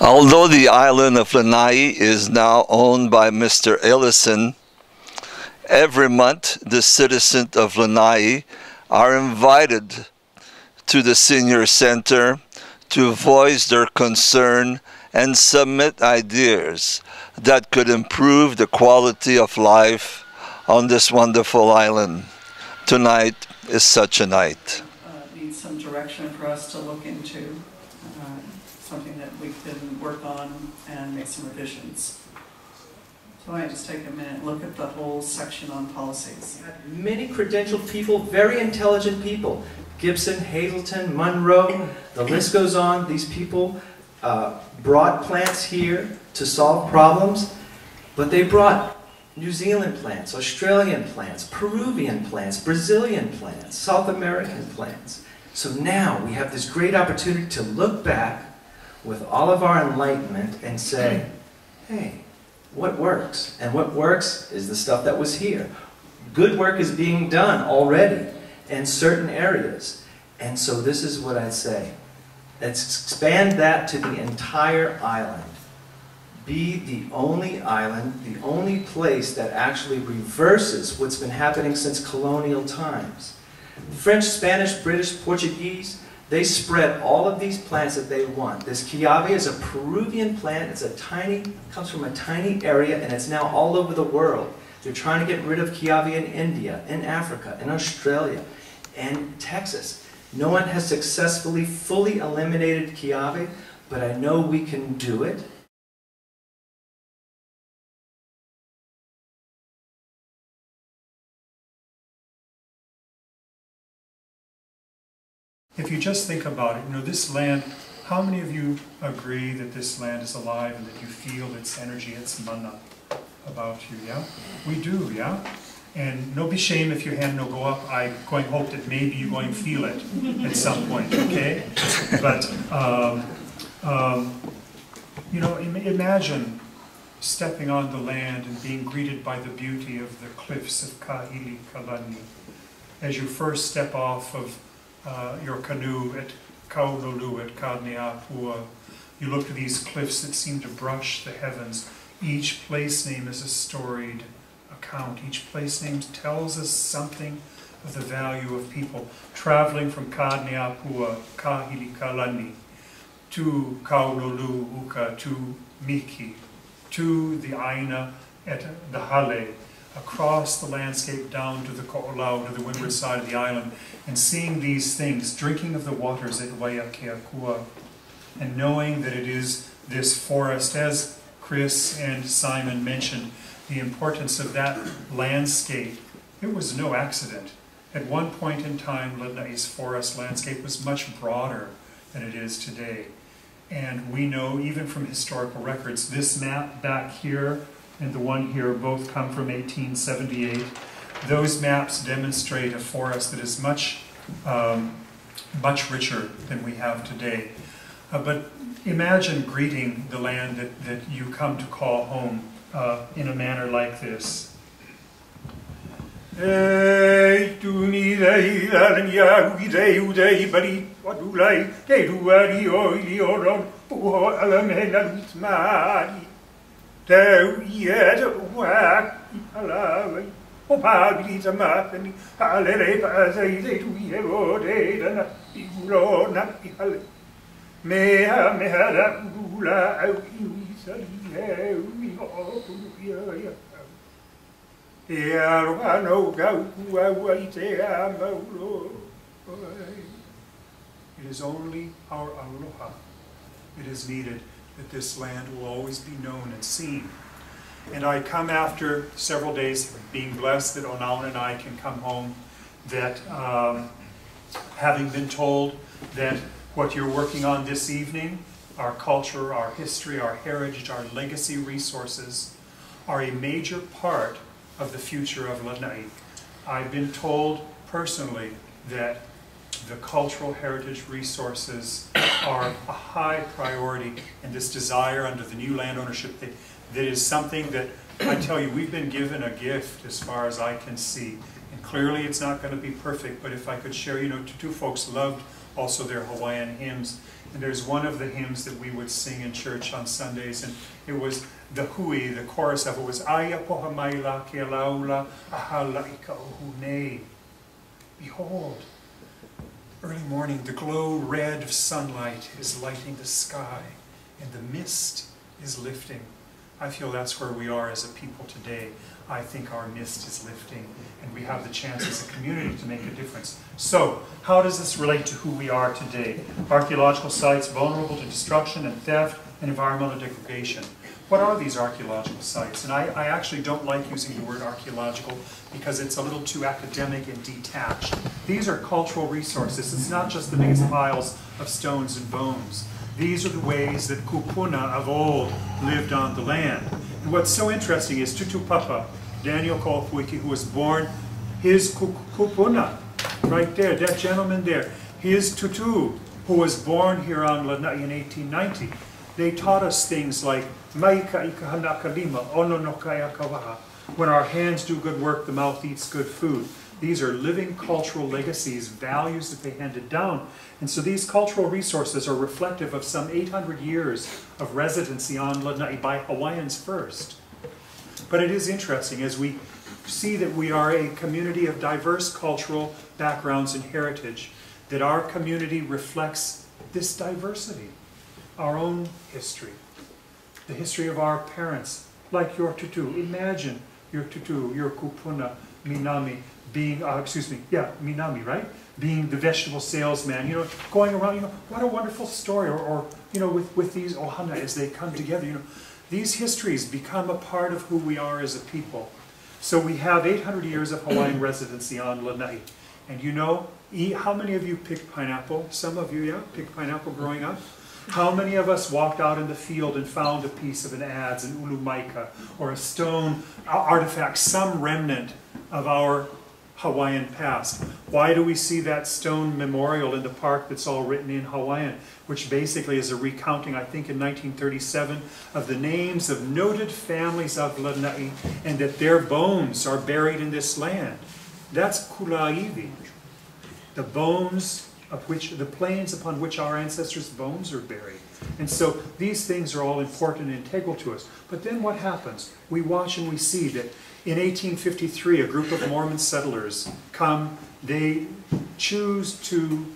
Although the island of Lanai is now owned by Mr. Ellison, every month the citizens of Lanai are invited to the senior center to voice their concern and submit ideas that could improve the quality of life on this wonderful island. Tonight is such a night. Needs some direction for us to look into, something that we can work on and make some revisions. So I just take a minute and look at the whole section on policies. Many credentialed people, very intelligent people. Gibson, Hazleton, Monroe, the list goes on. These people brought plants here to solve problems, but they brought New Zealand plants, Australian plants, Peruvian plants, Brazilian plants, South American plants. So now we have this great opportunity to look back with all of our enlightenment and say, hey, what works? And what works is the stuff that was here. Good work is being done already in certain areas. And so this is what I'd say. Let's expand that to the entire island. Be the only island, the only place that actually reverses what's been happening since colonial times. French, Spanish, British, Portuguese, they spread all of these plants that they want. This kiawe is a Peruvian plant. It's comes from a tiny area, and it's now all over the world. They're trying to get rid of kiawe in India, in Africa, in Australia, and Texas. No one has successfully fully eliminated kiawe, but I know we can do it. If you just think about it, this land, how many of you agree that this land is alive and that you feel its energy, its mana about you, yeah? We do, yeah? And no be shame if your hand no go up. I going hope that maybe you going feel it at some point, okay? But, imagine stepping on the land and being greeted by the beauty of the cliffs of Kahili Kalani. As you first step off of your canoe at Kaululu at Kadneapua, you look to these cliffs that seem to brush the heavens. Each place name is a storied account. Each place name tells us something of the value of people traveling from Kadneapua, Kahili Kalani, to Kaululu Uka, to Miki, to the Aina at the Hale, across the landscape down to the Ko'olau, to the windward side of the island, and seeing these things, drinking of the waters at Waiakeakua, and knowing that it is this forest, as Chris and Simon mentioned, the importance of that landscape. It was no accident. At one point in time, Lanai's forest landscape was much broader than it is today. And we know, even from historical records, this map back here and the one here both come from 1878. Those maps demonstrate a forest that is much richer than we have today. But imagine greeting the land that you come to call home in a manner like this. O pagli matani alere pasai de tu ero de na igulo na pihale me hada ula au isali he umi o ya e arano gau wa ite amaulo. It is only our aloha that is needed, that this land will always be known and seen. And I come after several days of being blessed that Onauna and I can come home, that having been told that what you're working on this evening, our culture, our history, our heritage, our legacy resources, are a major part of the future of Lanai. I've been told personally that the cultural heritage resources are a high priority, and this desire under the new land ownership that is something that, I tell you, we've been given a gift as far as I can see. And clearly it's not going to be perfect, but if I could share, two folks loved also their Hawaiian hymns, And there's one of the hymns that we would sing in church on Sundays, and it was the hui, the chorus of it was Aya poha maila ke laula ahala ika ohune. Behold, early morning, the glow red of sunlight is lighting the sky, and the mist is lifting. I feel that's where we are as a people today. I think our mist is lifting, and we have the chance as a community to make a difference. So, how does this relate to who we are today? Archaeological sites vulnerable to destruction and theft and environmental degradation. What are these archaeological sites? And I actually don't like using the word archaeological because it's a little too academic and detached. These are cultural resources. It's not just the biggest piles of stones and bones. These are the ways that kupuna of old lived on the land. And what's so interesting is Tutu Papa, Daniel Kolfuiki, who was born, his kupuna, right there, that gentleman there, his Tutu, who was born here on Lanai in 1890, they taught us things like, Maika ika hanakalima, ono no kaya kawaha. When our hands do good work, the mouth eats good food. These are living cultural legacies, values that they handed down. And so these cultural resources are reflective of some 800 years of residency on Lanai by Hawaiians first. But it is interesting as we see that we are a community of diverse cultural backgrounds and heritage, that our community reflects this diversity, our own history, the history of our parents, like your tutu. Imagine your tutu, your kupuna, Minami, being, Minami, right? Being the vegetable salesman, going around, what a wonderful story. Or with these ohana as they come together, these histories become a part of who we are as a people. So we have 800 years of Hawaiian residency on Lanai. And how many of you picked pineapple? Some of you, yeah, picked pineapple growing up? How many of us walked out in the field and found a piece of an adze, an ulumaika, or a stone artifact, some remnant of our Hawaiian past? Why do we see that stone memorial in the park that's all written in Hawaiian, which basically is a recounting, I think in 1937, of the names of noted families of Lanai, and that their bones are buried in this land? That's Kulaiwi, the bones of which, the plains upon which our ancestors' bones are buried. And so these things are all important and integral to us. But then what happens? We watch and we see that in 1853, a group of Mormon settlers come, they choose to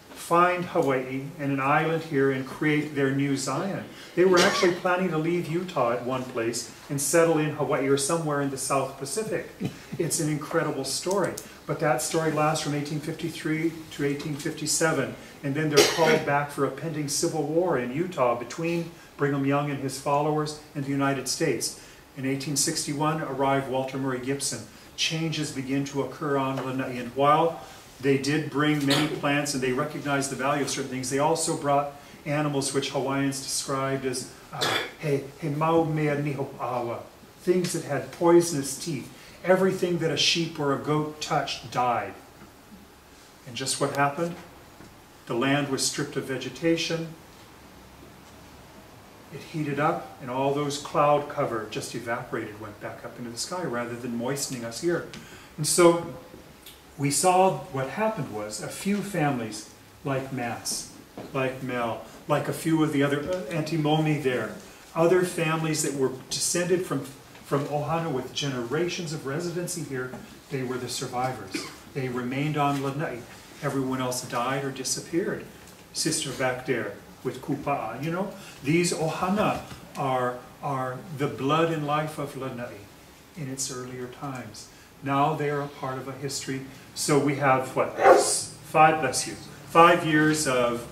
find Hawaii and an island here and create their new Zion. They were actually planning to leave Utah at one place and settle in Hawaii or somewhere in the South Pacific. It's an incredible story. But that story lasts from 1853 to 1857, and then they're called back for a pending civil war in Utah between Brigham Young and his followers and the United States. In 1861 arrived Walter Murray Gibson. Changes begin to occur on Lanai, and while they did bring many plants and they recognized the value of certain things, they also brought animals which Hawaiians described as he mau mea niho awa, things that had poisonous teeth. Everything that a sheep or a goat touched died. And just what happened? The land was stripped of vegetation. It heated up, and all those cloud cover just evaporated, went back up into the sky rather than moistening us here. And so we saw what happened was a few families like Matt's, like Mel, like a few of the other, Antimomi there, other families that were descended from Ohana with generations of residency here, they were the survivors. They remained on Lanai. Everyone else died or disappeared. Sister back there with Kupa'a, These Ohana are the blood and life of Lanai in its earlier times. Now they are a part of a history. So we have, 5 years of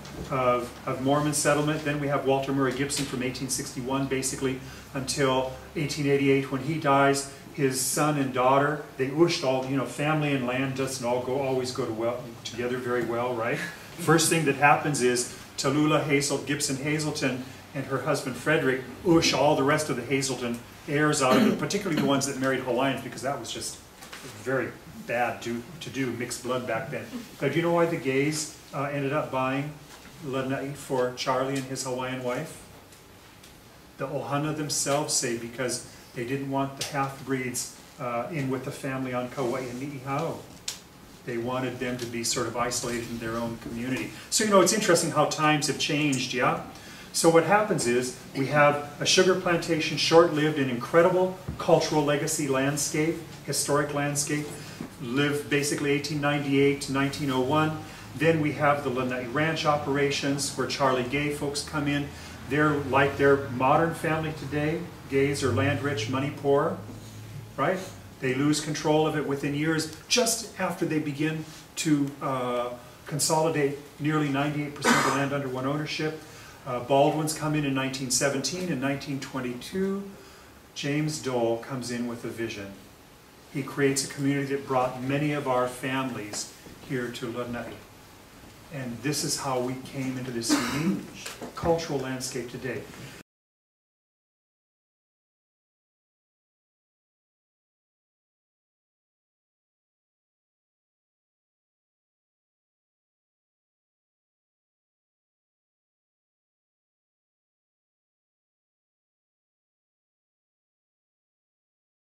Mormon settlement. Then we have Walter Murray Gibson from 1861, basically, until 1888 when he dies. His son and daughter, they ushed all, family and land doesn't always go together very well, right? First thing that happens is Tallulah Gibson Hazelton and her husband Frederick ush all the rest of the Hazelton heirs out of it, particularly the ones that married Hawaiians, because that was just very bad to do, mixed blood back then. But do you know why the gays ended up buying Lanai for Charlie and his Hawaiian wife? The Ohana themselves say because they didn't want the half-breeds in with the family on Kauai and Ni'ihau. They wanted them to be sort of isolated in their own community. So, you know, it's interesting how times have changed, yeah? So what happens is we have a sugar plantation, short-lived, an incredible cultural legacy landscape, historic landscape, lived basically 1898 to 1901. Then we have the Lanai ranch operations where Charlie Gay folks come in. They're like their modern family today. Gays are land-rich, money-poor, right? They lose control of it within years, just after they begin to consolidate nearly 98% of the land under one ownership. Baldwin's come in 1917 and 1922. James Dole comes in with a vision. He creates a community that brought many of our families here to Lanai. And this is how we came into this unique cultural landscape today.